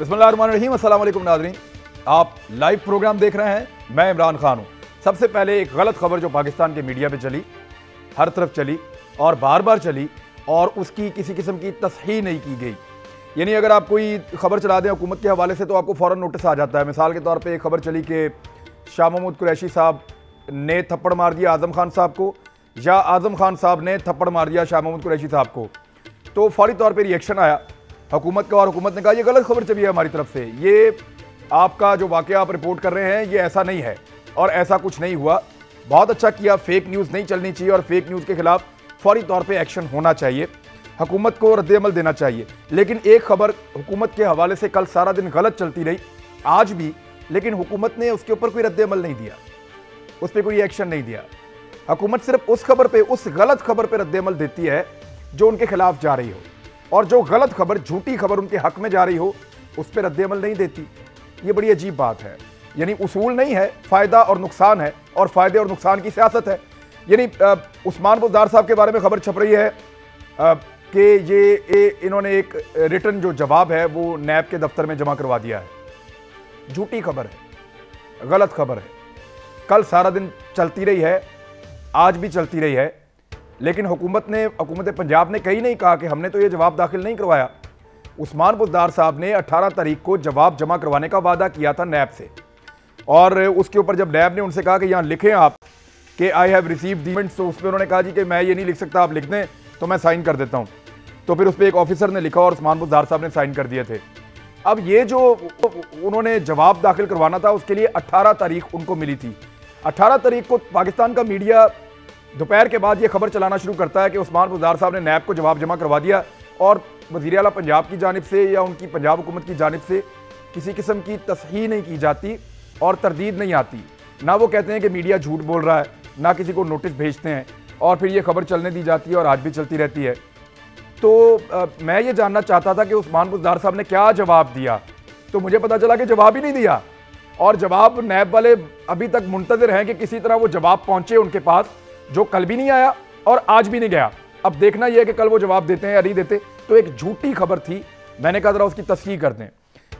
बिस्मिल्लाहिर्रहमानिर्रहीम, अस्सलाम वालेकुम नाज़रीन। आप लाइव प्रोग्राम देख रहे हैं, मैं इमरान खान हूं। सबसे पहले एक गलत खबर जो पाकिस्तान के मीडिया पे चली, हर तरफ चली और बार बार चली और उसकी किसी किस्म की तस्हीह नहीं की गई। यानी अगर आप कोई खबर चला दें हुकूमत के हवाले से तो आपको फ़ौरन नोटिस आ जाता है। मिसाल के तौर पर एक खबर चली कि शाह महमूद कुरैशी साहब ने थप्पड़ मार दिया आज़म खान साहब को, या आज़म खान साहब ने थप्पड़ मार दिया शाह महमूद कुरैशी साहब को, तो फौरी तौर पर रिएक्शन आया हुकूमत का और हुकूमत ने कहा ये गलत खबर चली है हमारी तरफ से, ये आपका जो वाक़या आप रिपोर्ट कर रहे हैं ये ऐसा नहीं है और ऐसा कुछ नहीं हुआ। बहुत अच्छा किया, फेक न्यूज़ नहीं चलनी चाहिए और फेक न्यूज़ के खिलाफ फौरी तौर पे एक्शन होना चाहिए, हुकूमत को रद्द-ए-अमल देना चाहिए। लेकिन एक खबर हुकूमत के हवाले से कल सारा दिन गलत चलती रही, आज भी, लेकिन हुकूमत ने उसके ऊपर कोई रद्द-ए-अमल नहीं दिया, उस पर कोई एक्शन नहीं दिया। हुकूमत सिर्फ उस खबर पर, उस गलत खबर पर रद्द-ए-अमल देती है जो उनके खिलाफ जा रही हो, और जो गलत खबर, झूठी खबर उनके हक में जा रही हो उस पर रद्द-ए-अमल नहीं देती। ये बड़ी अजीब बात है। यानी उसूल नहीं है, फ़ायदा और नुकसान है और फ़ायदे और नुकसान की सियासत है। यानी उस्मान बुज़दार साहब के बारे में खबर छप रही है कि इन्होंने एक रिटन जो जवाब है वो नैब के दफ्तर में जमा करवा दिया है। झूठी खबर है, गलत खबर है, कल सारा दिन चलती रही है, आज भी चलती रही है। लेकिन हुकूमत पंजाब ने कहीं नहीं कहा कि हमने तो ये जवाब दाखिल नहीं करवाया। उस्मान बुज़दार साहब ने 18 तारीख को जवाब जमा करवाने का वादा किया था नैब से, और उसके ऊपर जब नैब ने उनसे कहा कि यहाँ लिखें आप कि आई हैव रिसीव्ड डॉक्यूमेंट्स, तो उस पर उन्होंने कहा जी कि मैं ये नहीं लिख सकता, आप लिख दें तो मैं साइन कर देता हूँ। तो फिर उस पर एक ऑफिसर ने लिखा और उस्मान बुज़दार साहब ने साइन कर दिए थे। अब ये जो उन्होंने जवाब दाखिल करवाना था उसके लिए 18 तारीख उनको मिली थी। 18 तारीख को पाकिस्तान का मीडिया दोपहर के बाद ये खबर चलाना शुरू करता है कि उस्मान बुज़दार साहब ने नैब को जवाब जमा करवा दिया और वज़ीर आला पंजाब की जानिब से या उनकी पंजाब हुकूमत की जानिब से किसी किस्म की तस्हीह नहीं की जाती और तरदीद नहीं आती। ना वो कहते हैं कि मीडिया झूठ बोल रहा है, ना किसी को नोटिस भेजते हैं, और फिर ये खबर चलने दी जाती है और आज भी चलती रहती है। तो मैं ये जानना चाहता था कि उस्मान बुज़दार साहब ने क्या जवाब दिया, तो मुझे पता चला कि जवाब ही नहीं दिया, और जवाब नैब वाले अभी तक मुंतज़िर हैं कि किसी तरह वो जवाब पहुँचे उनके पास, जो कल भी नहीं आया और आज भी नहीं गया। अब देखना यह है कि कल वो जवाब देते हैं या नहीं देते। तो एक झूठी खबर थी, मैंने कहा जरा उसकी तस्हीह कर दें।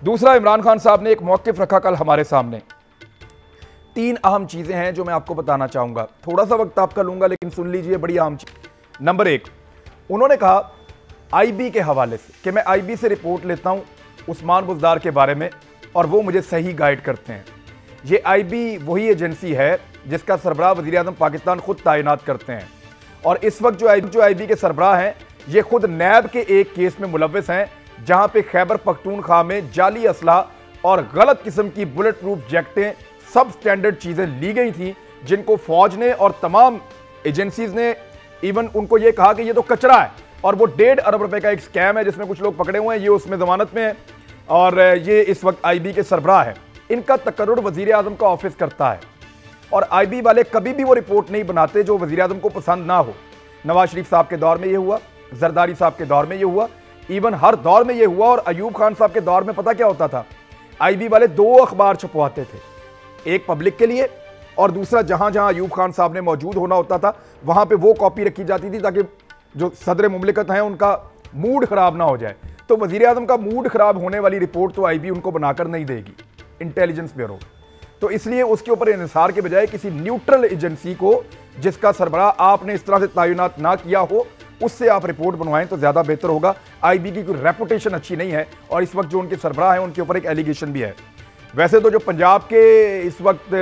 दूसरा, इमरान खान साहब ने एक मौक़िफ़ रखा कल हमारे सामने। 3 अहम चीज़ें हैं जो मैं आपको बताना चाहूँगा, थोड़ा सा वक्त आपका लूँगा लेकिन सुन लीजिए, बड़ी अहम चीज़। नंबर 1, उन्होंने कहा IB के हवाले से कि मैं IB से रिपोर्ट लेता हूँ उस्मान बुज़दार के बारे में और वो मुझे सही गाइड करते हैं। ये IB वही एजेंसी है जिसका सरबराह वज़ीर-ए-आज़म पाकिस्तान खुद तैनात करते हैं, और इस वक्त जो IB के सरबराह हैं ये खुद नैब के एक केस में मुलव्वस हैं जहां पे खैबर पख्तूनख्वा में जाली असला और गलत किस्म की बुलेट प्रूफ जैकेटें, सब स्टैंडर्ड चीज़ें ली गई थी, जिनको फौज ने और तमाम एजेंसीज ने इवन उनको ये कहा कि ये तो कचरा है, और वो 1.5 अरब रुपए का एक स्कैम है जिसमें कुछ लोग पकड़े हुए हैं, ये उसमें जमानत में है, और ये इस वक्त IB के सरबराह है। इनका तकर्रुर वज़ीर-ए-आज़म का ऑफिस करता है, और IB वाले कभी भी वो रिपोर्ट नहीं बनाते जो वज़ीर-ए-आज़म को पसंद ना हो। नवाज शरीफ साहब के दौर में ये हुआ, जरदारी साहब के दौर में ये हुआ, इवन हर दौर में ये हुआ। और अयूब खान साहब के दौर में पता क्या होता था, IB वाले 2 अखबार छपवाते थे, एक पब्लिक के लिए और दूसरा जहां जहां अयूब खान साहब ने मौजूद होना होता था वहां पे वो कॉपी रखी जाती थी ताकि जो सदर मुमलिकत हैं उनका मूड खराब ना हो जाए। तो वज़ीर-ए-आज़म का मूड खराब होने वाली रिपोर्ट तो IB उनको बनाकर नहीं देगी, इंटेलिजेंस ब्यूरो। तो इसलिए उसके ऊपर इंसार के बजाय किसी न्यूट्रल एजेंसी को जिसका सरबराह आपने इस तरह से तैनात ना किया हो उससे आप रिपोर्ट बनवाएं तो ज़्यादा बेहतर होगा। IB की कोई रेपुटेशन अच्छी नहीं है, और इस वक्त जो उनके सरबराह हैं उनके ऊपर एक एलिगेशन भी है। वैसे तो जो पंजाब के इस वक्त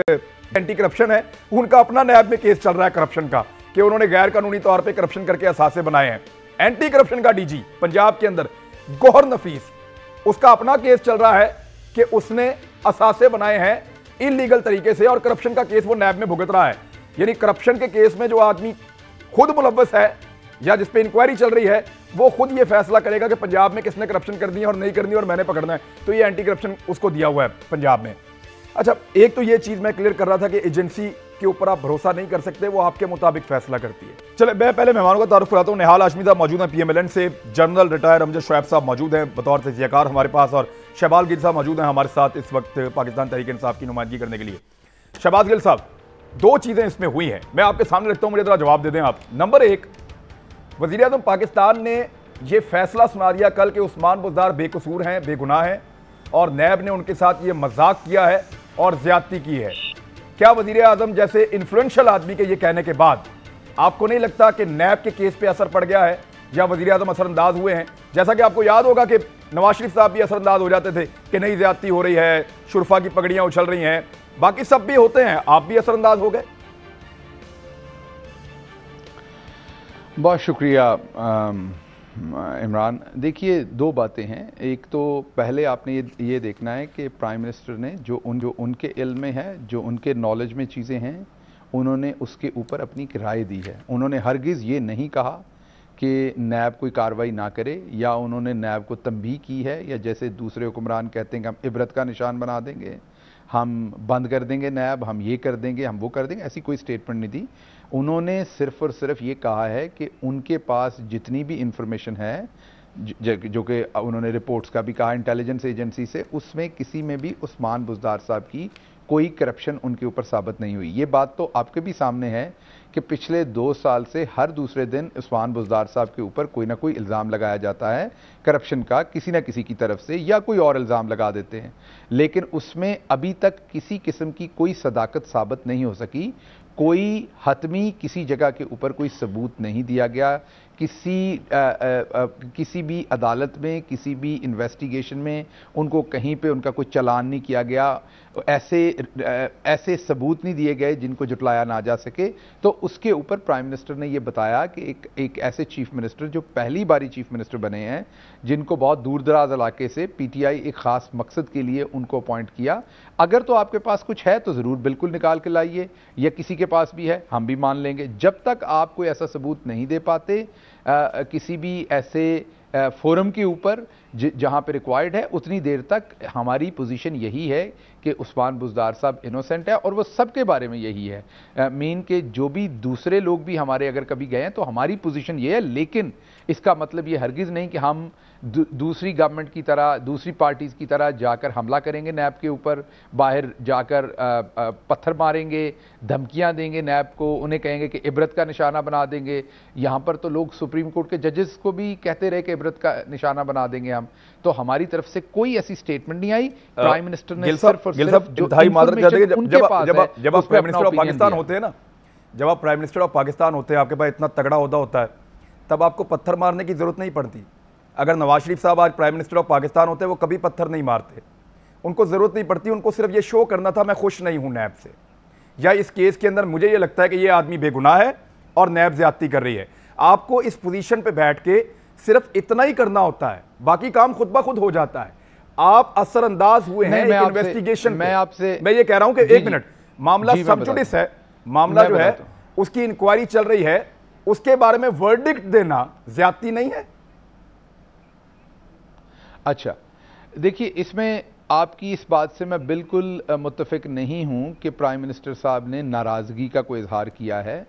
एंटी करप्शन है उनका अपना नैब में केस चल रहा है करप्शन का, कि उन्होंने गैर कानूनी तौर पर करप्शन करके असासे बनाए हैं। एंटी करप्शन का DG पंजाब के अंदर गौहर नफीस, उसका अपना केस चल रहा है कि उसने असासे बनाए हैं इलीगल तरीके से, और करप्शन का केस वो नैब में भुगत रहा है। यानी करप्शन के केस में जो आदमी खुद मुलव्वस है या जिस पे इंक्वायरी चल रही है वो खुद ये फैसला करेगा कि पंजाब में किसने करप्शन करनी है और नहीं करनी और मैंने पकड़ना है, तो ये एंटी करप्शन उसको दिया हुआ है पंजाब में। अच्छा, एक तो ये चीज़ मैं क्लियर कर रहा था कि एजेंसी के ऊपर आप भरोसा नहीं कर सकते, वो आपके मुताबिक फैसला करती है। चले, मैं पहले मेहमानों का तारुफ कराता हूँ। निहाल हाशमी साहब मौजूद हैं PMLN से, जनरल रिटायर अमजद शुएब साहब मौजूद हैं बतौर तजज़ियाकार हमारे पास, और शहबाज गिल साहब मौजूद हैं हमारे साथ इस वक्त पाकिस्तान तहरीक इंसाफ की नुमाइंदगी करने के लिए। शहबाज गिल साहब, 2 चीज़ें इसमें हुई हैं, मैं आपके सामने रखता हूँ, मुझे ज़रा जवाब दे दें आप। नंबर 1, वज़ीर-ए-आज़म पाकिस्तान ने यह फैसला सुना दिया कल कि उस्मान बुज़दार बेकसूर हैं, बेगुनाह हैं, और नैब ने उनके साथ ये मजाक किया है और ज्यादती की है। क्या वजीर आजम जैसे इन्फ्लुएंशियल आदमी के ये कहने के बाद आपको नहीं लगता कि नैब के केस पे असर पड़ गया है या वजीर आजम असरअंदाज हुए हैं? जैसा कि आपको याद होगा कि नवाज शरीफ साहब भी असरअंदाज हो जाते थे कि नई ज्यादती हो रही है, शुरफा की पगड़ियां उछल रही हैं, बाकी सब भी होते हैं, आप भी असरअंदाज हो गए। बहुत शुक्रिया इमरान। देखिए, दो बातें हैं। एक तो पहले आपने ये देखना है कि प्राइम मिनिस्टर ने जो उनके इल्म में है, जो उनके नॉलेज में चीज़ें हैं, उन्होंने उसके ऊपर अपनी राय दी है। उन्होंने हरगिज़ ये नहीं कहा कि नैब कोई कार्रवाई ना करे, या उन्होंने नैब को तंबीह की है, या जैसे दूसरे हुक्मरान कहते हैं कि हम इबरत का निशान बना देंगे, हम बंद कर देंगे नैब, हम ये कर देंगे, हम वो कर देंगे, ऐसी कोई स्टेटमेंट नहीं दी। उन्होंने सिर्फ और सिर्फ ये कहा है कि उनके पास जितनी भी इंफॉर्मेशन है, जो कि उन्होंने रिपोर्ट्स का भी कहा इंटेलिजेंस एजेंसी से, उसमें किसी में भी उस्मान बुज़दार साहब की कोई करप्शन उनके ऊपर साबित नहीं हुई। ये बात तो आपके भी सामने है कि पिछले 2 साल से हर दूसरे दिन उस्मान बुज़दार साहब के ऊपर कोई ना कोई इल्ज़ाम लगाया जाता है करप्शन का, किसी ना किसी की तरफ से, या कोई और इल्ज़ाम लगा देते हैं, लेकिन उसमें अभी तक किसी किस्म की कोई सदाकत साबित नहीं हो सकी। कोई हतमी किसी जगह के ऊपर कोई सबूत नहीं दिया गया, किसी भी अदालत में, किसी भी इन्वेस्टिगेशन में उनको कहीं पे उनका कोई चालान नहीं किया गया, ऐसे सबूत नहीं दिए गए जिनको जुटलाया ना जा सके। तो उसके ऊपर प्राइम मिनिस्टर ने यह बताया कि एक ऐसे चीफ मिनिस्टर जो पहली बारी चीफ मिनिस्टर बने हैं, जिनको बहुत दूर दराज इलाके से पीटीआई एक खास मकसद के लिए उनको अपॉइंट किया, अगर तो आपके पास कुछ है तो ज़रूर बिल्कुल निकाल के लाइए, या किसी के पास भी है हम भी मान लेंगे। जब तक आप कोई ऐसा सबूत नहीं दे पाते किसी भी ऐसे फोरम के ऊपर जहां पे रिक्वायर्ड है, उतनी देर तक हमारी पोजीशन यही है कि उस्मान बुज़दार साहब इनोसेंट है, और वो सबके बारे में यही है। मीन के जो भी दूसरे लोग भी हमारे अगर कभी गए हैं तो हमारी पोजीशन ये है, लेकिन इसका मतलब ये हरगिज़ नहीं कि हम दूसरी गवर्नमेंट की तरह, दूसरी पार्टीज़ की तरह जाकर हमला करेंगे नैब के ऊपर, बाहर जाकर पत्थर मारेंगे, धमकियां देंगे नैब को, उन्हें कहेंगे कि इबरत का निशाना बना देंगे। यहाँ पर तो लोग सुप्रीम कोर्ट के जजेस को भी कहते रहे कि इबरत का निशाना बना देंगे हम। तो हमारी तरफ से कोई ऐसी स्टेटमेंट नहीं आई। प्राइम मिनिस्टर ने सिर्फ और सिर्फ जो जब आप प्राइम मिनिस्टर ऑफ पाकिस्तान होते हैं ना, जब आप प्राइम मिनिस्टर ऑफ पाकिस्तान होते हैं, आपके पास इतना तगड़ा ओहदा होता है, तब आपको पत्थर मारने की जरूरत नहीं पड़ती। अगर नवाज शरीफ साहब आज प्राइम मिनिस्टर ऑफ पाकिस्तान होते, वो कभी पत्थर नहीं मारते, उनको जरूरत नहीं पड़ती। उनको सिर्फ ये शो करना था मैं खुश नहीं हूं नैब से, या इस केस के अंदर मुझे ये लगता है कि ये आदमी बेगुनाह है और नैब ज्यादती कर रही है। आपको इस पोजीशन पे बैठ के सिर्फ इतना ही करना होता है, बाकी काम खुद ब खुद हो जाता है। आप असरअंदाज हुए हैं इन्वेस्टिगेशन। मैं ये कह रहा हूं कि एक मिनट, मामला सब जुडिस है, मामला जो है उसकी इंक्वायरी चल रही है, उसके बारे में वर्डिक्ट देना ज्यादती नहीं है? अच्छा, देखिए, इसमें आपकी इस बात से मैं बिल्कुल मुत्तफिक नहीं हूं कि प्राइम मिनिस्टर साहब ने नाराज़गी का कोई इजहार किया है।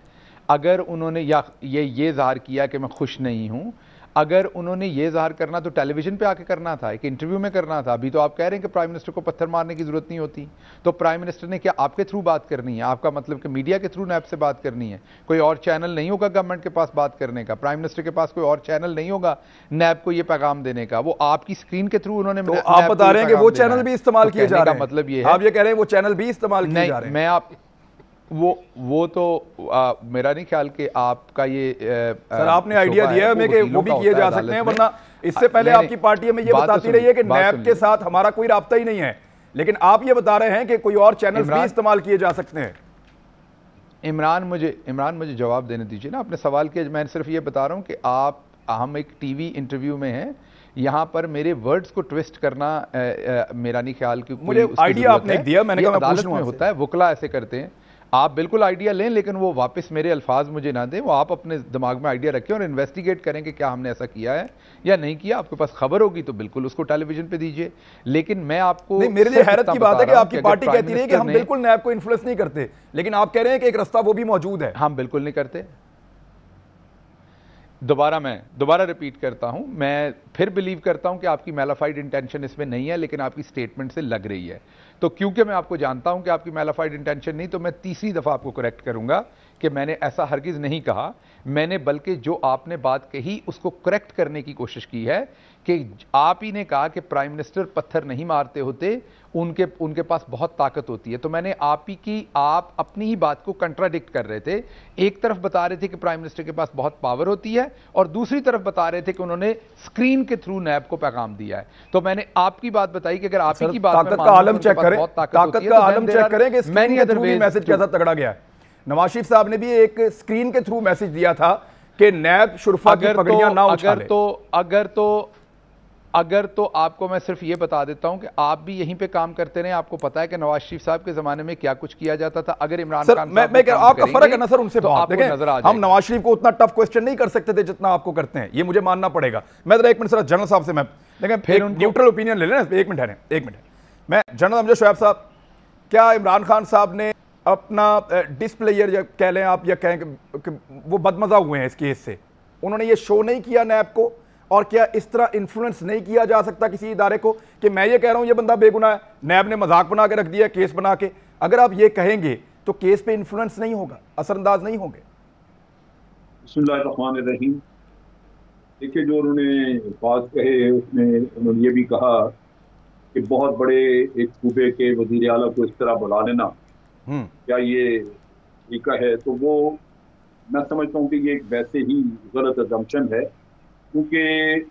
अगर उन्होंने या ये इजहार किया कि मैं खुश नहीं हूं, अगर उन्होंने ये इजहार करना तो टेलीविजन पे आके करना था, एक इंटरव्यू में करना था। अभी तो आप कह रहे हैं कि प्राइम मिनिस्टर को पत्थर मारने की जरूरत नहीं होती, तो प्राइम मिनिस्टर ने क्या आपके थ्रू बात करनी है? आपका मतलब कि मीडिया के थ्रू नैब से बात करनी है? कोई और चैनल नहीं होगा गवर्नमेंट के पास बात करने का? प्राइम मिनिस्टर के पास कोई और चैनल नहीं होगा नैब को यह पैगाम देने का? वो आपकी स्क्रीन के थ्रू उन्होंने, तो आप बता रहे हैं कि वो चैनल भी इस्तेमाल किए जा रहे हैं? मतलब ये है, आप ये कह रहे हैं वो चैनल भी इस्तेमाल किए जा रहे हैं? मैं आप वो तो मेरा नहीं ख्याल कि आपका ये सर आपने आइडिया दिया है हमें कि वो भी किए जा सकते हैं, वरना इससे पहले आपकी पार्टी में ये बताती रही है कि नैब के साथ हमारा कोई राब्ता ही नहीं है, लेकिन आप ये बता रहे हैं कि कोई और चैनल भी इस्तेमाल किए जा सकते हैं। इमरान मुझे जवाब देने दीजिए ना, आपने सवाल किया, मैं सिर्फ ये बता रहा हूँ कि हम एक टीवी इंटरव्यू में हैं, यहाँ पर मेरे वर्ड्स को ट्विस्ट करना मेरा नहीं ख्याल कि मुझे आइडिया आपने दिया, मैंने कहा अदालत में होता है, वकला ऐसे करते हैं। आप बिल्कुल आइडिया लें, लेकिन वो वापस मेरे अल्फाज मुझे ना दें, वो आप अपने दिमाग में आइडिया रखें और इन्वेस्टिगेट करें कि क्या हमने ऐसा किया है या नहीं किया। आपके पास खबर होगी तो बिल्कुल उसको टेलीविजन पे दीजिए, लेकिन मैं आपको नहीं, मेरे लिए हैरत की बात है कि आपकी पार्टी कहती रही कि हम बिल्कुल नैब को इन्फ्लुएंस नहीं करते, लेकिन आप कह रहे हैं कि एक रास्ता वो भी मौजूद है। हम बिल्कुल नहीं करते। दोबारा रिपीट करता हूं, मैं फिर बिलीव करता हूं कि आपकी मैलाफाइड इंटेंशन इसमें नहीं है, लेकिन आपकी स्टेटमेंट से लग रही है। तो क्योंकि मैं आपको जानता हूं कि आपकी मैलाफाइड इंटेंशन नहीं, तो मैं तीसरी दफा आपको करेक्ट करूंगा कि मैंने ऐसा हरगिज नहीं कहा। मैंने बल्कि जो आपने बात कही उसको करेक्ट करने की कोशिश की है कि आप ही ने कहा कि प्राइम मिनिस्टर पत्थर नहीं मारते होते, उनके पास बहुत ताकत होती है। तो मैंने आप अपनी ही बात को कंट्राडिक्ट कर रहे थे। एक तरफ बता रहे थे कि प्राइम मिनिस्टर के पास बहुत पावर होती है और दूसरी तरफ बता रहे थे कि उन्होंने स्क्रीन के थ्रू नैब को पैगाम दिया है। तो मैंने आपकी बात बताई कि अगर आप ही की बात ताकत का आलम चेक करें, ताकत का आलम चेक करें कि स्क्रीन के थ्रू मैसेज कैसा तगड़ा गया है। नवाज शरीफ साहब ने भी एक स्क्रीन के थ्रू मैसेज दिया था कि नैब शुरफा की पगड़ियां ना उछाले। अगर तो आपको मैं सिर्फ ये बता देता हूं कि आप भी यहीं पे काम करते रहे, आपको पता है कि नवाज शरीफ साहब के जमाने में क्या कुछ किया जाता था। अगर इमरान खान मैं आपका फर्क है ना सर उनसे, तो आपको नजर आ जाएगा। हम नवाज शरीफ को उतना टफ क्वेश्चन नहीं कर सकते थे जितना आपको करते हैं, ये मुझे मानना पड़ेगा। मैं जरा एक मिनट सर जनरल साहब से मैं देखिए न्यूट्रल ओपिनियन ले लेना, एक मिनट है, एक मिनट। मैं जनरल अमजद शोएब साहब, क्या इमरान खान साहब ने अपना डिसप्लेयर कह लें आप या कहें कि वो बदमजा हुए हैं इस केस से, उन्होंने ये शो नहीं किया नैब को? और क्या इस तरह इन्फ्लुएंस नहीं किया जा सकता किसी इदारे को कि मैं ये कह रहा हूं ये बंदा बेगुनाह है, नैब ने मजाक बना के रख दिया केस बना के? अगर आप ये कहेंगे तो केस पे इन्फ्लुएंस नहीं होगा, असरअंदाज नहीं होंगे? बिस्मिल्लाहिर्रहमानिर्रहीम। देखिए, जो उन्होंने बात कहे उसमें उन्होंने ये भी कहा कि बहुत बड़े एक सूबे के वजीर आला को इस तरह बुला लेना क्या ये तरीका है? तो वो मैं समझता हूँ कि ये एक वैसे ही गलत अजम्पशन है, क्योंकि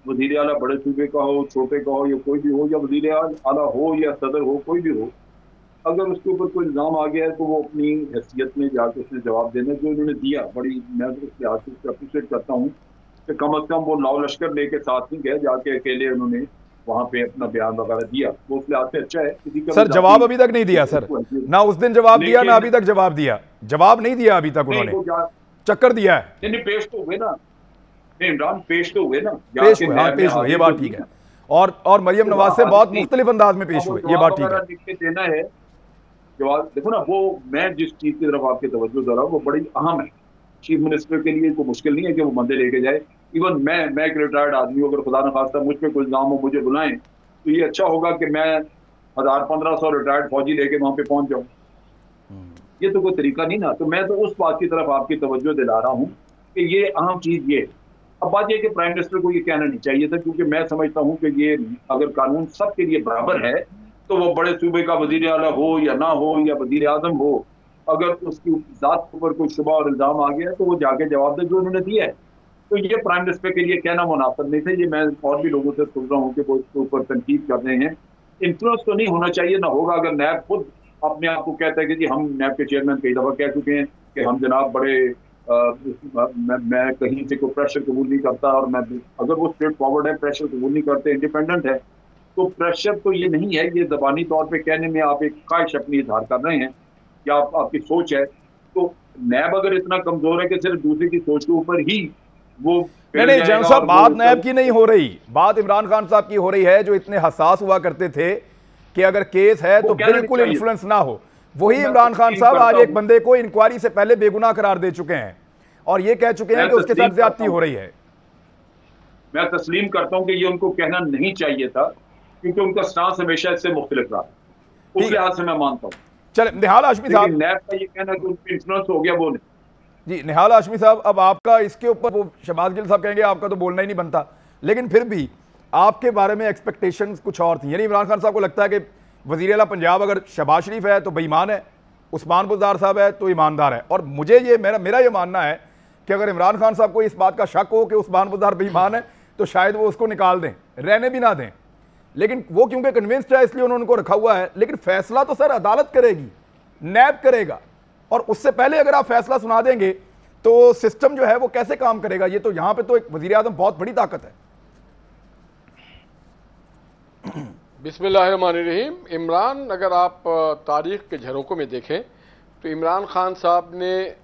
वजीर आला बड़े सूबे का हो, छोटे का हो, या कोई भी हो, या वजीर आला हो या सदर हो, कोई भी हो, अगर उसके ऊपर कोई इल्ज़ाम आ गया है तो वो अपनी हैसियत में जाकर उसने जवाब देना। जो उन्होंने दिया, बड़ी मैं उस लिहाज से अप्रिशिएट करता हूँ कि कम अज़ कम वो लाव लश्कर लेके साथ नहीं गए, जाके अकेले उन्होंने वहाँ पे अपना बयान वगैरह दिया, वो उस लिहाज से अच्छा है। किसी का सर जवाब अभी तक नहीं दिया सर, ना उस दिन जवाब दिया ना अभी तक जवाब दिया, जवाब नहीं दिया अभी तक उन्होंने, चक्कर दिया है। नहीं, पेश तो हुए ना इमरान, पेश तो हुए ना, पेश हुए, हाँ पेश हुए, ये बात ठीक है। और मरियम नवाज से बहुत मुख्तलिफ अंदाज में पेश हुए, ये बात ठीक है। लिख के देना है जवाब। देखो ना, वो मैं जिस चीज की तरफ आपकी तवज्जो दे रहा हूँ वो बड़ी अहम है। चीफ मिनिस्टर के लिए कोई मुश्किल नहीं है कि वो बंदे लेके जाए। इवन मैं एक रिटायर्ड आदमी हूँ, अगर खुदा न खास्ता मुझ पे कोई इल्जाम हो, मुझे बुलाएं, तो ये अच्छा होगा कि मैं 1000-1500 रिटायर्ड फौजी लेके वहां पे पहुंच जाऊं। ये तो कोई तरीका नहीं ना। तो मैं तो उस बात की तरफ आपकी तवज्जो दिला रहा हूँ कि ये अहम चीज ये। अब बात यह कि प्राइम मिनिस्टर को ये कहना नहीं चाहिए था, क्योंकि मैं समझता हूँ कि ये अगर कानून सबके लिए बराबर है तो वो बड़े सूबे का वजीर आला हो या ना हो या वजीर आजम हो, अगर उसकी जात के ऊपर कोई शुबा और इल्जाम आ गया तो वो जाके जवाब दे जो उन्होंने दिया है। तो ये प्राइम मिनिस्टर के लिए कहना मुनासिब नहीं था। ये मैं और भी लोगों से सुन रहा हूँ कि वो इसके ऊपर तनकीद कर रहे हैं। इन्फ्लुएंस तो नहीं होना चाहिए, ना होगा। अगर नैब खुद अपने आप को कहता है कि जी हम नैब के चेयरमैन कई दफा कह चुके हैं कि हम जनाब बड़े मैं कहीं से कोई प्रेशर कबूल नहीं करता, और मैं अगर वो स्ट्रेट फॉरवर्ड है, प्रेशर कबूल नहीं करते, इंडिपेंडेंट है, तो प्रेशर तो ये नहीं है। ये जबानी तौर पे कहने में आप एक ख्वाहिश अपनी इजहार कर रहे हैं या आपकी सोच है। तो नैब अगर इतना कमजोर है कि सिर्फ दूसरे की सोच के ऊपर ही वो नहीं जनरल साहब, बात नैब की नहीं हो रही, बात इमरान खान साहब की हो रही है, जो इतने हसास हुआ करते थे कि अगर केस है तो बिल्कुल इन्फ्लुएंस ना हो। वही इमरान खान साहब आज एक बंदे को इंक्वायरी से पहले बेगुनाह करार दे चुके हैं और ये कह चुके हैं कि उसके साथ ज्यादती हो रही है। मैं तस्लीम करता हूं कि ये उनको कहना नहीं चाहिए था, क्योंकि उनका स्टांस हमेशा इससे मुख्तलिफ रहा। उस लिहाज से मैं मानता हूं। चले निहाल हाशमी साहब, नैब का ये कहना कि उनकी इन्फ्लुएंस हो गया वो नहीं। जी निहाल हाशमी साहब, अब आपका इसके ऊपर, वो शहबाज गिल साहब कहेंगे आपका तो बोलना ही नहीं बनता, लेकिन फिर भी आपके बारे में एक्सपेक्टेशंस कुछ और थी। यानी इमरान खान साहब को लगता है कि वज़ीर आला पंजाब अगर शहबाज शरीफ है तो बेईमान है, उस्मान बुज़दार साहब है तो ईमानदार है। और मुझे ये मेरा ये मानना है कि अगर इमरान खान साहब को इस बात का शक हो कि उस्मान बुज़दार बेईमान है तो शायद वो उसको निकाल दें, रहने भी ना दें, लेकिन वो क्योंकि कन्विंस्ड है इसलिए उन्होंने उनको रखा हुआ है। लेकिन फैसला तो सर अदालत करेगी, नैब करेगा, और उससे पहले अगर आप फैसला सुना देंगे तो सिस्टम जो है वो कैसे काम करेगा? ये तो यहां पे तो एक वज़ीर आज़म बहुत बड़ी ताकत है। बिस्मिल्लाहिर्रहमानिर्रहीम। इमरान, अगर आप तारीख के झरोकों में देखें तो इमरान खान साहब ने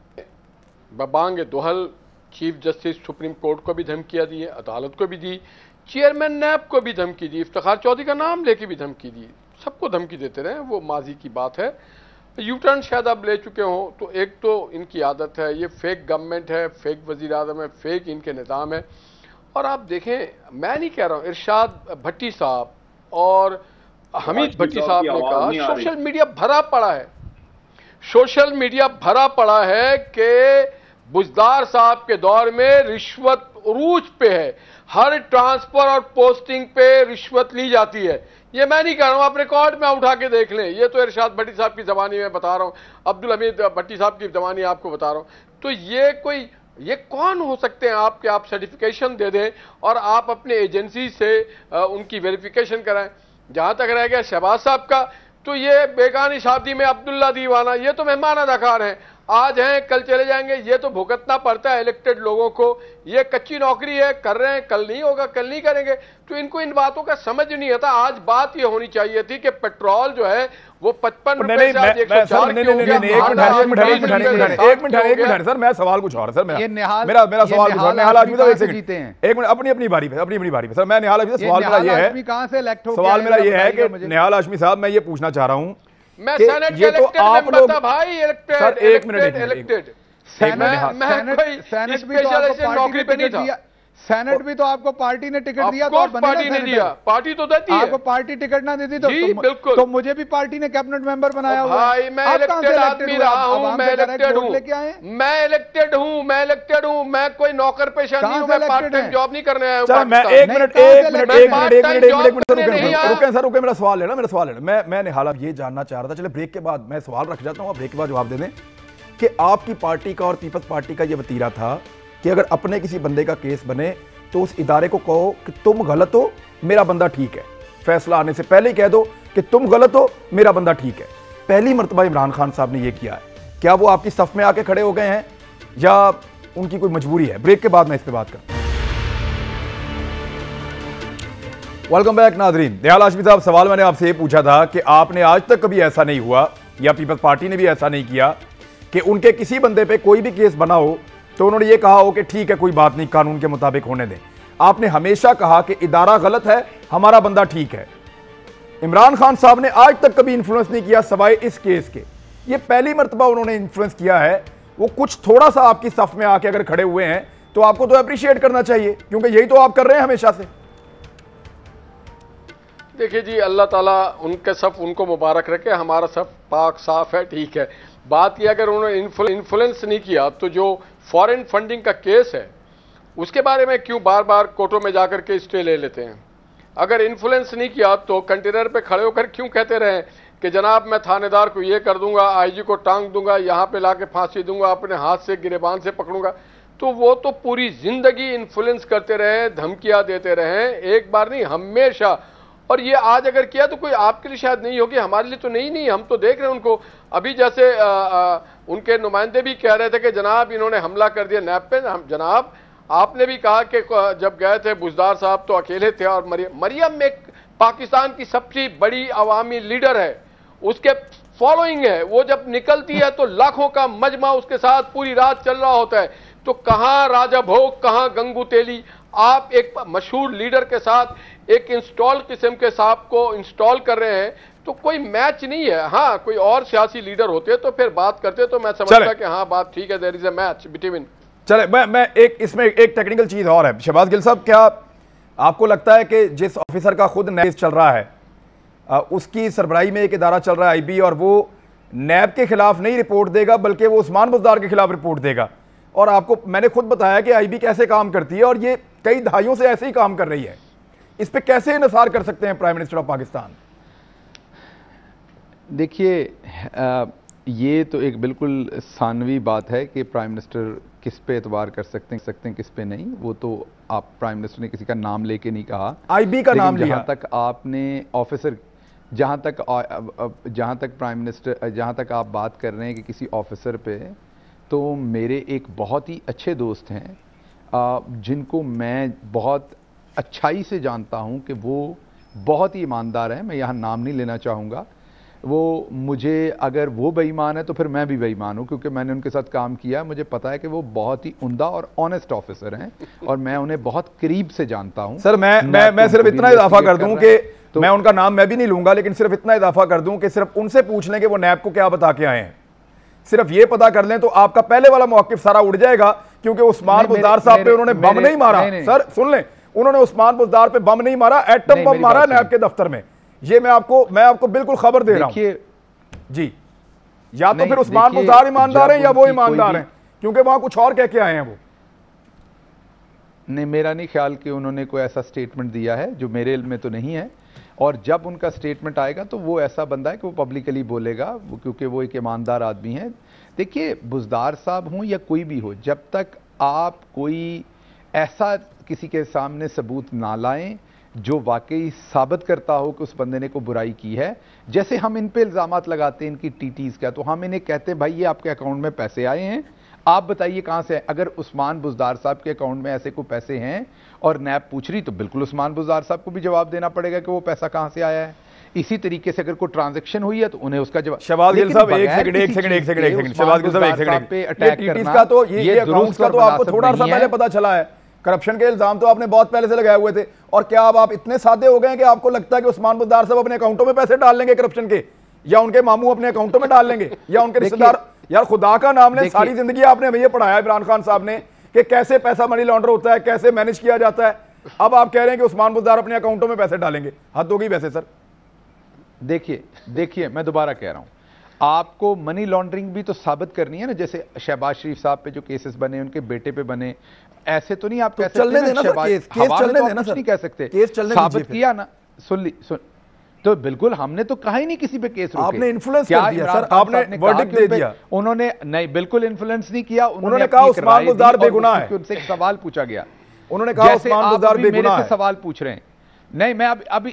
बबांग दोहल चीफ जस्टिस सुप्रीम कोर्ट को भी धमकियां दी है, अदालत को भी दी, चेयरमैन नैब को भी धमकी दी, इफ्तिखार चौधरी का नाम लेके भी धमकी दी, सबको धमकी देते रहे। वो माजी की बात है। यू टर्न शायद आप ले चुके हों। तो एक तो इनकी आदत है, ये फेक गवर्नमेंट है, फेक वज़ीर आज़म है, फेक इनके निज़ाम है। और आप देखें, मैं नहीं कह रहा हूँ, इरशाद भट्टी साहब और हमीद भट्टी साहब ने कहा सोशल मीडिया भरा पड़ा है, सोशल मीडिया भरा पड़ा है कि बुजदार साहब के दौर में रिश्वत उरूज पे है, हर ट्रांसफर और पोस्टिंग पे रिश्वत ली जाती है। ये मैं नहीं कह रहा हूं, आप रिकॉर्ड में उठा के देख लें, ये तो इरशाद भट्टी साहब की जबानी में बता रहा हूं, अब्दुल हमीद भट्टी साहब की जबानी आपको बता रहा हूं। तो ये कौन हो सकते हैं आपके, आप सर्टिफिकेशन दे दें और आप अपने एजेंसी से उनकी वेरिफिकेशन कराएं। जहां तक रह गया शहबाज साहब का, तो ये बेगानी शादी में अब्दुल्ला दीवाना, ये तो मेहमान अदाकार हैं, आज हैं कल चले जाएंगे, ये तो भुगतना पड़ता है इलेक्टेड लोगों को। ये कच्ची नौकरी है, कर रहे हैं, कल नहीं होगा, कल नहीं करेंगे, तो इनको इन बातों का समझ नहीं आता। आज बात ये होनी चाहिए थी कि पेट्रोल जो है वो 55 रुपए से आज 104 सर, मैं सवाल कुछ और, सर मेरा सवाल कुछ और। निहाल हाशमी साहब एक सेकंड, एक मिनट, अपनी बारी पे सर, मैं निहाल हाशमी, सवाल मेरा ये है, कहां से इलेक्ट हो, सवाल मेरा ये है कि निहाल हाशमी साहब, मैं ये पूछना चाह रहा हूं, मैं सेनेट के इलेक्टेड मेंबर था भाई, इलेक्टेड इलेक्टेड सेनेट भी तो आपको नौकरी पे नहीं था, सेनेट भी तो आपको पार्टी ने टिकट दिया, तो पार्टी ने दिया, पार्टी तो देती है, आपको पार्टी टिकट ना देती तो बिल्कुल, तो मुझे भी पार्टी ने कैबिनेट मेंबर बनाया हुआ भाई। मैं इलेक्टेड आदमी रहा हूं, मैं इलेक्टेड हूं, मैं कोई नौकर पेशा नहीं हूं, मैं पार्ट टाइम जॉब नहीं करने आया हूं। मैं एक मिनट रुके, मेरा सवाल है ना, मैं निहाल ये जानना चाह रहा था, चले ब्रेक के बाद मैं सवाल रख जाता हूं, आप ब्रेक के बाद जवाब दे दें कि आपकी पार्टी का और पीपल्स पार्टी का यह वतीरा था कि अगर अपने किसी बंदे का केस बने तो उस इदारे को कहो कि तुम गलत हो, मेरा बंदा ठीक है। फैसला आने से पहले ही कह दो कि तुम गलत हो, मेरा बंदा ठीक है। पहली मर्तबा इमरान खान साहब ने यह किया है। क्या वो आपकी सफ में आके खड़े हो गए हैं या उनकी कोई मजबूरी है? ब्रेक के बाद मैं इस पर बात करूं। वेलकम बैक नाजरीन। निहाल हाशमी साहब, सवाल मैंने आपसे ये पूछा था कि आपने आज तक कभी ऐसा नहीं हुआ या पीपल्स पार्टी ने भी ऐसा नहीं किया कि उनके किसी बंदे पे कोई भी केस बना हो तो उन्होंने ये कहा हो कि ठीक है कोई बात नहीं, कानून के मुताबिक होने दें। आपने हमेशा कहा कि इदारा गलत है, हमारा बंदा ठीक है। इमरान खान साहब ने आज तक कभी इन्फ्लुएंस नहीं किया सवाए इस केस के। ये पहली मर्तबा उन्होंने इन्फ्लुएंस किया है। वो कुछ थोड़ा सा आपकी सफ में आके अगर खड़े हुए हैं तो आपको तो अप्रिशिएट करना चाहिए, क्योंकि यही तो आप कर रहे हैं हमेशा से। देखिए जी, अल्लाह ताला उनके सफ उनको मुबारक रखे, हमारा सफ पाक साफ है, ठीक है। बात यह अगर उन्होंने इन्फ्लुएंस नहीं किया तो जो फॉरेन फंडिंग का केस है उसके बारे में क्यों बार बार कोर्टों में जाकर के स्टे ले लेते हैं? अगर इन्फ्लुएंस नहीं किया तो कंटेनर पे खड़े होकर क्यों कहते रहे कि जनाब मैं थानेदार को ये कर दूंगा, आईजी को टांग दूंगा, यहाँ पे लाके फांसी दूंगा, अपने हाथ से गिरेबान से पकड़ूंगा। तो वो तो पूरी जिंदगी इन्फ्लुएंस करते रहे, धमकियां देते रहे, एक बार नहीं हमेशा। और ये आज अगर किया तो कोई आपके लिए शायद नहीं होगी, हमारे लिए तो नहीं, हम तो देख रहे हैं उनको। अभी जैसे उनके नुमाइंदे भी कह रहे थे कि जनाब इन्होंने हमला कर दिया नैब पे। जनाब आपने भी कहा कि जब गए थे बुजदार साहब तो अकेले थे, और मरियम एक पाकिस्तान की सबसे बड़ी अवामी लीडर है, उसके फॉलोइंग है, वो जब निकलती है तो लाखों का मजमा उसके साथ पूरी रात चल रहा होता है। तो कहां राजा भोग, कहां गंगू तेली? आप एक मशहूर लीडर के साथ एक इंस्टॉल किस्म के साहब को इंस्टॉल कर रहे हैं, तो कोई मैच नहीं है। हाँ, कोई और सियासी लीडर होते तो फिर बात करते तो मैं समझता कि हाँ बात ठीक है, there is a match between. चले, मैं इसमें एक टेक्निकल चीज और है। शहबाज गिल साहब, क्या आपको लगता है कि जिस ऑफिसर का खुद नैब चल रहा है, उसकी सरबराही में एक इदारा चल रहा है आईबी, और वो नैब के खिलाफ नहीं रिपोर्ट देगा बल्कि वो उस्मान बुज़दार के खिलाफ रिपोर्ट देगा? और आपको मैंने खुद बताया कि आईबी कैसे काम करती है और ये कई दहाइयों से ऐसे ही काम कर रही है। इस पे कैसे इन्सार कर सकते हैं प्राइम मिनिस्टर ऑफ पाकिस्तान? देखिए, ये तो एक बिल्कुल सानवी बात है कि प्राइम मिनिस्टर किस पे एतबार कर सकते हैं किस पे नहीं। वो तो आप प्राइम मिनिस्टर ने किसी का नाम लेके नहीं कहा, आईबी का नाम लिया। जहां तक आपने ऑफिसर, जहां तक प्राइम मिनिस्टर, जहां तक आप बात कर रहे हैं कि किसी ऑफिसर पे, तो मेरे एक बहुत ही अच्छे दोस्त हैं जिनको मैं बहुत अच्छाई से जानता हूं कि वो बहुत ही ईमानदार हैं। मैं यहाँ नाम नहीं लेना चाहूँगा। वो मुझे, अगर वो बेईमान है तो फिर मैं भी बेईमान हूँ, क्योंकि मैंने उनके साथ काम किया। मुझे पता है कि वो बहुत ही उम्दा और ऑनेस्ट ऑफिसर हैं और मैं उन्हें बहुत करीब से जानता हूँ। सर, मैं सिर्फ इतना इजाफा कर दूं कि तो मैं उनका नाम मैं भी नहीं लूंगा, लेकिन सिर्फ इतना इजाफा कर दूं कि सिर्फ उनसे पूछ लें कि वो नैब को क्या बता के आए हैं। सिर्फ ये पता कर लें तो आपका पहले वाला मौकिफ सारा उड़ जाएगा, क्योंकि उस्मान बुज़दार साहब पे उन्होंने बम नहीं मारा। सर सुन लें, उन्होंने उस्मान बुज़दार पे बम नहीं मारा, एटम बम मारा नैब के दफ्तर में। ये मैं आपको बिल्कुल खबर दे रहा हूं जी। या तो फिर उस्मान बुज़दार ईमानदार हैं या वो ईमानदार हैं, क्योंकि वहां कुछ और कह के आए हैं वो। नहीं, मेरा नहीं ख्याल कि उन्होंने कोई ऐसा स्टेटमेंट दिया है, जो मेरे इल्म में तो नहीं है। और जब उनका स्टेटमेंट आएगा तो वो ऐसा बंदा है कि वो पब्लिकली बोलेगा, क्योंकि वो एक ईमानदार आदमी है। देखिए, बुज़दार साहब हों या कोई भी हो, जब तक आप कोई ऐसा किसी के सामने सबूत ना लाएं जो वाकई साबित करता हो कि उस बंदे ने को बुराई की है, जैसे हम इन पे इल्ज़ामात लगाते हैं इनकी टीटीज़ का, तो हम इन्हें कहते हैं भाई ये आपके अकाउंट में पैसे आए हैं, आप बताइए कहां से। अगर उस्मान बुज़दार साहब के अकाउंट में ऐसे कोई पैसे हैं और नैब पूछ रही, तो बिल्कुल उस्मान बुज़दार साहब को भी जवाब देना पड़ेगा कि वो पैसा कहां से आया है। इसी तरीके से अगर कोई ट्रांजैक्शन हुई है तो उन्हें उसका जवाब। शहबाज गिल साहब एक सेकंड शहबाज गिल साहब एक सेकंड, ये टीटीज का तो ये अकाउंट्स का तो आपको थोड़ा सा पहले पता चला है, करप्शन के इल्जाम तो आपने बहुत पहले से लगाए हुए थे। और क्या अब आप इतने सादे हो गए हैं कि आपको लगता है कि उस्मान बुज़दार साहब अपने अकाउंटों में पैसे डाल लेंगे करप्शन के, या उनके मामू अपने अकाउंटों में डाल लेंगे, या उनके रिश्तेदार? यार खुदा का नाम ले, सारी जिंदगी आपने ये पढ़ाया इमरान खान साहब ने कि कैसे पैसा मनी लॉन्डर होता है, कैसे मैनेज किया जाता है। अब आप कह रहे हैं कि उस्मान बुज़दार अपने अकाउंटों में पैसे डालेंगे, हद होगी वैसे सर। देखिए मैं दोबारा कह रहा हूं, आपको मनी लॉन्ड्रिंग भी तो साबित करनी है ना। जैसे शहबाज शरीफ साहब पे जो केसेस बने, उनके बेटे पे बने, ऐसे तो नहीं आप कह सकते चलने देना सर, केस चलने देना सर, नहीं कह सकते, केस चलने साबित किया ना। सुन तो बिल्कुल हमने तो कहा ही नहीं किसी पे केस रोके। आपने इन्फ्लुएंस कर दिया सर, आपने वर्डिक्ट दे दिया। उन्होंने नहीं, बिल्कुल इन्फ्लुएंस नहीं किया। उन्होंने कहा उस्मान बुज़दार बेगुनाह है, उनसे एक सवाल पूछा गया, उन्होंने कहा उस्मान बुज़दार बेगुनाह है। सवाल पूछ रहे हैं, नहीं मैं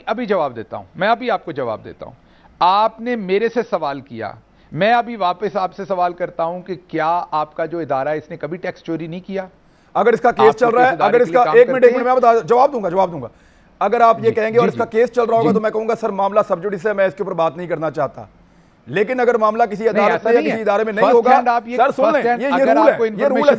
अभी जवाब देता हूं, मैं अभी आपको जवाब देता हूं। आपने मेरे से सवाल किया, मैं अभी वापस आपसे सवाल करता हूं कि क्या आपका जो इदारा है इसने कभी टैक्स चोरी नहीं किया? अगर इसका केस चल रहा है, अगर इसका एक मिनट मैं बता जवाब दूंगा। अगर आप ये कहेंगे और इसका केस चल रहा होगा तो मैं कहूंगा सर मामला सब जुडिस है, मैं इसके ऊपर बात नहीं करना चाहता। लेकिन अगर मामला किसी अदालत में या किसी इदारे में नहीं होगा, सर सुन लें, ये रूल है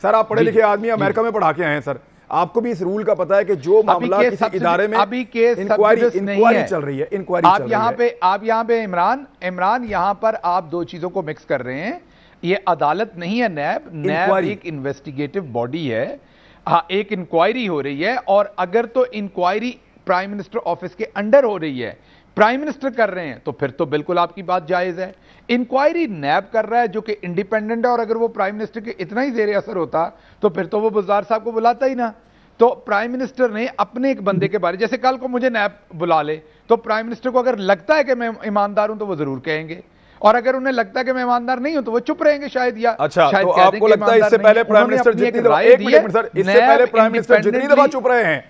सर। आप पढ़े लिखे आदमी, अमेरिका में पढ़ा के आए हैं सर, आपको भी इस रूल का पता है कि जो मामला किसी इदारे में इंक्वायरी चल रही है, आप यहाँ पे इमरान यहाँ पर आप दो चीजों को मिक्स कर रहे हैं। ये अदालत नहीं है, नैब एक इन्वेस्टिगेटिव बॉडी है। हाँ, एक इंक्वायरी हो रही है, और अगर तो इंक्वायरी प्राइम मिनिस्टर ऑफिस के अंडर हो रही है, प्राइम मिनिस्टर कर रहे हैं, तो फिर तो बिल्कुल आपकी बात जायज है। इंक्वायरी नैब कर रहा है जो कि इंडिपेंडेंट है, और अगर वो प्राइम मिनिस्टर के इतना ही जेर असर होता तो फिर तो वो बुज़दार साहब को बुलाता ही ना। तो प्राइम मिनिस्टर ने अपने एक बंदे के बारे, जैसे कल को मुझे नैब बुला ले, तो प्राइम मिनिस्टर को अगर लगता है कि मैं ईमानदार हूं तो वो जरूर कहेंगे, और अगर उन्हें लगता है कि मैं ईमानदार नहीं हूं तो वो चुप रहेंगे शायद। या अच्छा, तो आपको लगता है इससे पहले प्राइम मिनिस्टर जितनी दफा, एक मिनट सर, इससे पहले प्राइम मिनिस्टर जितनी दफा चुप रहे हैं,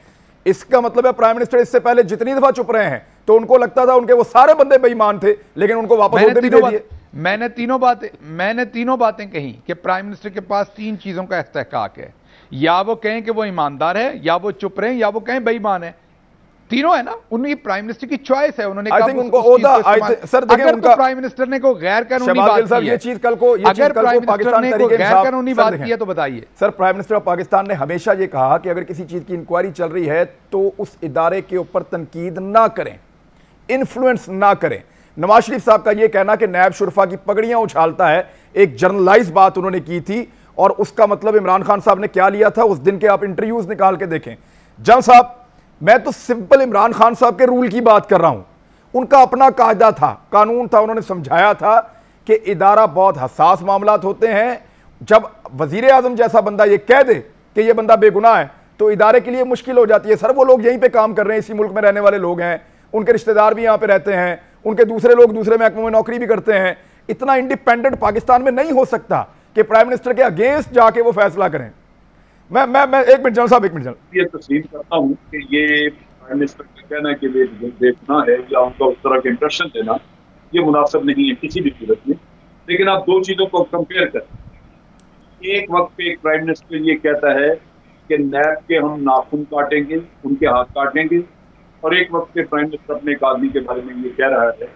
इसका मतलब है प्राइम मिनिस्टर इससे पहले जितनी दफा चुप रहे हैं तो उनको लगता था उनके वो सारे बंदे बेईमान थे, लेकिन उनको वापस होते भी दे दिए। मैंने तीनों बातें कही कि प्राइम मिनिस्टर के पास तीन चीजों का इस्तेहकाक है, या वो कहें कि वो ईमानदार है, या वो चुप रहे, या वो कहें बेईमान है। तीनों है ना, उनकी प्राइम मिनिस्टर की चॉइस है। उन्होंने कहा उनको सर देखिए, उनका प्राइम मिनिस्टर ने को गैर कानूनी बात की है, ये चीज कल को पाकिस्तान तरीके गैर कानूनी बात की है तो बताइए। Sir, prime minister of Pakistan ने हमेशा ये कहा कि अगर किसी चीज की इंक्वायरी चल रही है तो उस इदारे के ऊपर तनकीद ना करें, इन्फ्लुएंस ना करें। नवाज शरीफ साहब का यह कहना कि नैब शुरफा की पगड़ियां उछालता है, एक जर्नलाइज बात उन्होंने की थी, और उसका मतलब इमरान खान साहब ने क्या लिया था उस दिन के आप इंटरव्यूज निकाल के देखें। जंग साहब, मैं तो सिंपल इमरान खान साहब के रूल की बात कर रहा हूं, उनका अपना कायदा था, कानून था, उन्होंने समझाया था कि इदारा बहुत हसास मामलात होते हैं। जब वजीर आजम जैसा बंदा ये कह दे कि ये बंदा बेगुनाह है तो इदारे के लिए मुश्किल हो जाती है। सर, वो लोग यहीं पे काम कर रहे हैं, इसी मुल्क में रहने वाले लोग हैं, उनके रिश्तेदार भी यहाँ पे रहते हैं, उनके दूसरे लोग दूसरे महकमों में नौकरी भी करते हैं। इतना इंडिपेंडेंट पाकिस्तान में नहीं हो सकता कि प्राइम मिनिस्टर के अगेंस्ट जाके वो फैसला करें। मैं एक मिनट जनरल साहब, एक मिनट। ये तस्लीम करता हूँ कि ये प्राइम मिनिस्टर का कहना कि देखना है या उनका उस तरह के इंप्रेशन देना, ये मुनासिब नहीं है किसी भी सूरत में। लेकिन आप दो चीजों को कंपेयर करें। एक वक्त पे एक प्राइम मिनिस्टर ये कहता है कि नैब के हम नाखून काटेंगे, उनके हाथ काटेंगे, और एक वक्त पे प्राइम मिनिस्टर अपने एक आदमी के बारे में ये कह रहा है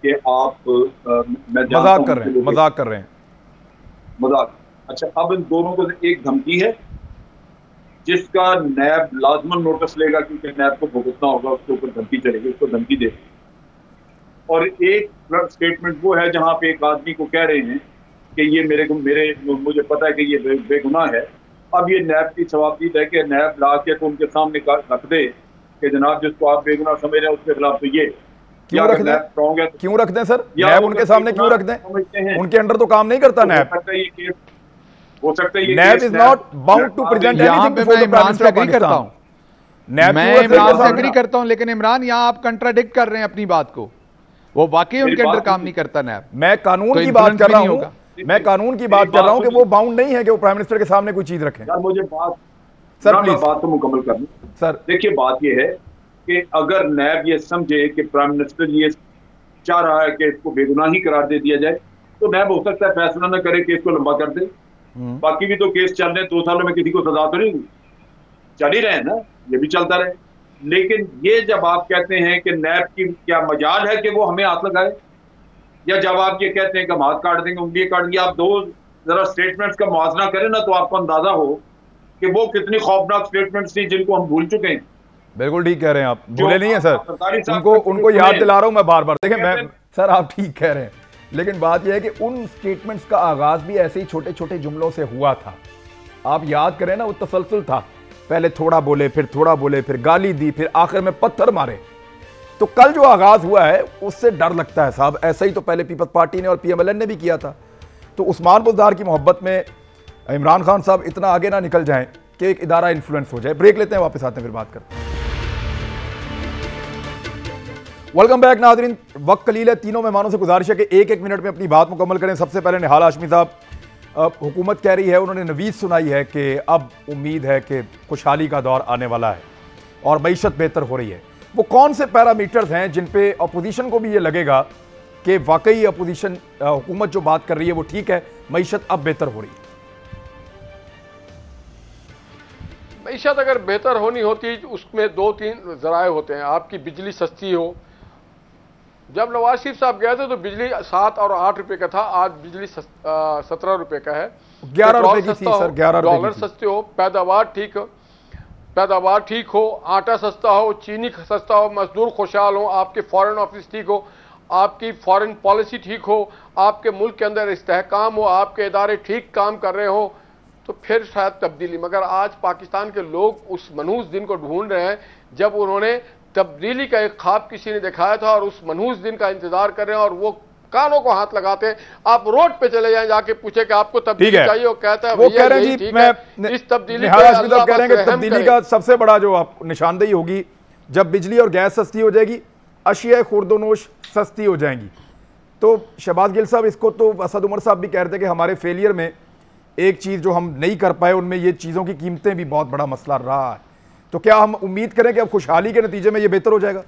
कि आप मजाक कर रहे हैं। अच्छा, अब इन दोनों को एक धमकी है जिसका नैब लाजमन नोटिस लेगा, क्योंकि नैब को भुगतना होगा, उसके ऊपर धमकी चलेगी, उसको धमकी देगी। और एक स्टेटमेंट वो है जहां पे एक आदमी को कह रहे हैं कि ये मुझे पता है कि ये बेगुनाह है। अब ये नैब की सवाबदीद है कि नैब ला के तो उनके सामने रख दे कि जनाब जिसको आप बेगुनाह समझ रहे हैं उसके खिलाफ तो ये। क्यों रख दें? स्ट्रॉन्ग है क्यों रख दें सर? नैब उनके सामने क्यों रख दें? उनके अंडर तो काम नहीं करता नैब। हो सकता है NAB is not bound to present anything before the prime minister of Pakistan. मैं इमरान से एग्री करता हूं, लेकिन इमरान यहां आप कंट्राडिक्ट कर रहे हैं अपनी बात को। वो वाकई उनके अंडर काम नहीं करता नैब। मैं कानून की बात कर रहा हूं, मैं कानून की बात कर रहा हूं कि वो बाउंड नहीं है कि वो प्राइम मिनिस्टर के सामने कोई चीज रखें। यार मुझे बात सर प्लीज बात तो मुकम्मल करनी सर। देखिए बात ये है कि अगर नैब ये समझे कि प्राइम मिनिस्टर ये चाह रहा है कि इसको बेगुनाही करार दे दिया जाए, तो नैब हो सकता है फैसला न करे, केस को लंबा कर दे। बाकी भी तो केस चल रहे हैं, 2 सालों में किसी को सजा तो नहीं हुई, चल ही रहे हैं ना, ये भी चलता रहे। लेकिन ये जब आप कहते हैं कि नैब की क्या मजाल है कि वो हमें हाथ लगाए, या जब आप ये कहते हैं कि हम हाथ काट देंगे, उंगली काट देंगे, आप दो जरा स्टेटमेंट्स का मुआवजा करें ना, तो आपको अंदाजा हो कि वो कितनी खौफनाक स्टेटमेंट्स थी जिनको हम भूल चुके हैं। बिल्कुल ठीक कह रहे हैं आप, भूले नहीं है सर, उनको याद दिला रहा हूं मैं बार बार। देखिए मैं सर, आप ठीक कह रहे हैं, लेकिन बात यह है कि उन स्टेटमेंट्स का आगाज भी ऐसे ही छोटे छोटे जुमलों से हुआ था। आप याद करें ना, वो तसलसल था, पहले थोड़ा बोले, फिर थोड़ा बोले, फिर गाली दी, फिर आखिर में पत्थर मारे। तो कल जो आगाज हुआ है उससे डर लगता है साहब। ऐसा ही तो पहले पीपल्स पार्टी ने और पीएमएलएन ने भी किया था। तो उस्मान बुज़दार की मोहब्बत में इमरान खान साहब इतना आगे ना निकल जाएं कि एक इदारा इन्फ्लुएंस हो जाए। ब्रेक लेते हैं, वापस आते हैं, फिर बात करते हैं। वेलकम बैक नाज़रीन। वक्त कलील है, तीनों मेहमानों से गुजारिश है कि एक एक मिनट में अपनी बात मुकम्मल करें। सबसे पहले निहाल हाशमी साहब, हुकूमत कह रही है, उन्होंने नवीद सुनाई है कि अब उम्मीद है कि खुशहाली का दौर आने वाला है और मईशत बेहतर हो रही है। वो कौन से पैरामीटर्स हैं जिन पे अपोजिशन को भी ये लगेगा कि वाकई अपोजिशन हुकूमत जो बात कर रही है वो ठीक है, मईशत अब बेहतर हो रही है? मईशत अगर बेहतर होनी होती उसमें 2-3 जराए होते हैं। आपकी बिजली सस्ती हो। जब नवाज शरीफ साहब गए थे तो बिजली 7 और 8 रुपए का था, आज बिजली 17 रुपए का है। 11 रुपए की थी सर, 11 रुपए डॉलर सस्ते हो, पैदावार ठीक हो, आटा सस्ता हो, चीनी सस्ता हो, मजदूर खुशहाल हो, आपके फॉरेन ऑफिस ठीक हो, आपकी फॉरेन पॉलिसी ठीक हो, आपके मुल्क के अंदर इस्तेहकाम हो, आपके इदारे ठीक काम कर रहे हो, तो फिर शायद तब्दीली। मगर आज पाकिस्तान के लोग उस मनहूस दिन को ढूंढ रहे हैं जब उन्होंने तब्दीली का एक ख्वाब किसी ने दिखाया था और उस मनहूस दिन का इंतजार कर रहे हैं और वो कानों को हाथ लगाते हैं। आप रोड पे चले जाएं, जाके पूछे कि आपको तब्दीली चाहिए, वो कहता है वो कह रहे हैं जी, मैं इस तब्दीली कह रहे हैं कि तब्दीली का सबसे बड़ा जो आप निशानदेही होगी जब बिजली और गैस सस्ती हो जाएगी, अशिया खुर्दोनोश सस्ती हो जाएंगी। तो शहबाज गिल साहब, इसको तो असद उमर साहब भी कह रहे थे कि हमारे फेलियर में एक चीज जो हम नहीं कर पाए उनमें ये चीजों की कीमतें भी बहुत बड़ा मसला रहा है। तो क्या हम उम्मीद करें कि अब खुशहाली के नतीजे में ये बेहतर हो जाएगा?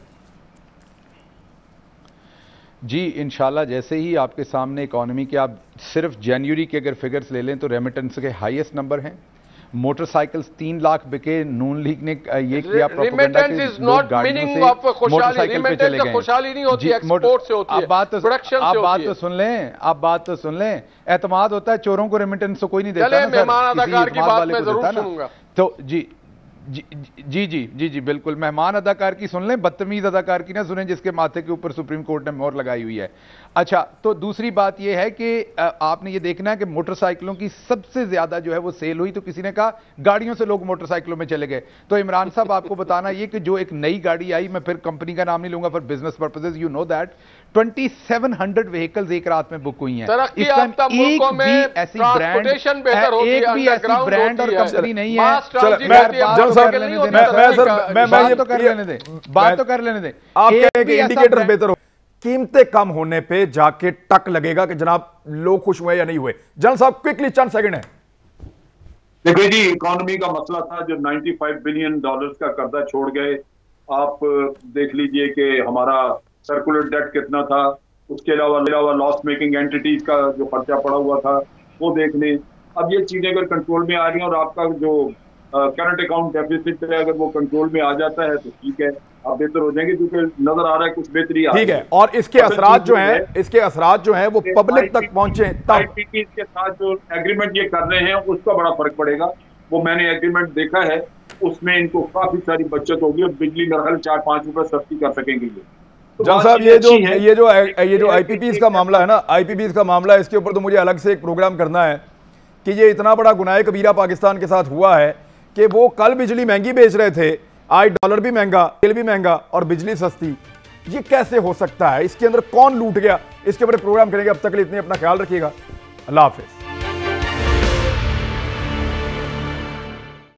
जी इंशाल्लाह। जैसे ही आपके सामने इकॉनमी के, आप सिर्फ जनवरी के अगर फिगर्स ले लें तो रेमिटेंस के हाईएस्ट नंबर हैं। मोटरसाइकिल्स 3 लाख बिके। नून लीग ने ये किया प्रोपेगेंडा कि लोग गाड़ियों से मोटरसाइकिल पे चले गए। खुशहाली नहीं होती, एक्सपोर्ट से होती है, प्रोडक्शन से होती है। आप बात तो सुन लें। एतमाद होता है चोरों को, रेमिटेंस तो कोई नहीं देता ना सर। मेहमान अदाकार की बात मैं जरूर सुनूंगा। तो जी बिल्कुल, मेहमान अदाकार की सुन लें, बदतमीज अदाकार की ना सुने जिसके माथे के ऊपर सुप्रीम कोर्ट ने मोहर लगाई हुई है। अच्छा, तो दूसरी बात यह है कि आपने ये देखना है कि मोटरसाइकिलों की सबसे ज्यादा जो है वो सेल हुई। तो किसी ने कहा गाड़ियों से लोग मोटरसाइकिलों में चले गए। तो इमरान साहब आपको बताना ये कि जो एक नई गाड़ी आई, मैं फिर कंपनी का नाम नहीं लूंगा for business purposes, you know that 2700 vehicles एक रात में बुक हुई हैं। इस टाइम एक भी ऐसी ब्रांड और कंपनी नहीं है। बात तो कर लेने दें। आप कह रहे हैं कि इंडिकेटर बेहतर हो, कीमतें कम होने पे जाके टक लगेगा कि जनाब लोग खुश हुए या नहीं हुए। जनरल साहब क्विकली चंद सेकंड है। देखिए जी, इकोनॉमी का मसला था जो $95 बिलियन का कर्जा छोड़ गए। आप देख लीजिए कि हमारा सर्कुलर डेट कितना था, उसके अलावा लॉस मेकिंग एंटिटीज का जो खर्चा पड़ा हुआ था वो देख लें। अब ये चीजें अगर कंट्रोल में आ रही हैं और आपका जो करंट अकाउंट डेफिसिट है अगर वो कंट्रोल में आ जाता है तो ठीक है, आप बेहतर हो जाएंगे, क्योंकि नजर आ रहा है कुछ बेहतरी आ रही है। ठीक है, और इसके असरात जो हैं वो पब्लिक तक पहुंचे तब। आईपीपी के साथ जो एग्रीमेंट ये कर रहे हैं उसका बड़ा फर्क पड़ेगा। वो मैंने एग्रीमेंट देखा है, उसमें इनको काफी सारी बचत होगी और बिजली मेरे ख्याल 4-5 रुपए सस्ती कर सकेंगे ये। जहाँ साहब ये जो आईपीपीज का मामला है ना, आईपीपीज का मामला है, इसके ऊपर तो मुझे अलग से एक प्रोग्राम करना है कि ये इतना बड़ा गुनाह कबीरा पाकिस्तान के साथ हुआ है कि वो कल बिजली महंगी बेच रहे थे, आज डॉलर भी महंगा, तेल भी महंगा और बिजली सस्ती। ये कैसे हो सकता है, इसके अंदर कौन लूट गया, इसके ऊपर प्रोग्राम करेंगे। अब तक के लिए इतने, अपना ख्याल रखिएगा। अल्लाह हाफिज।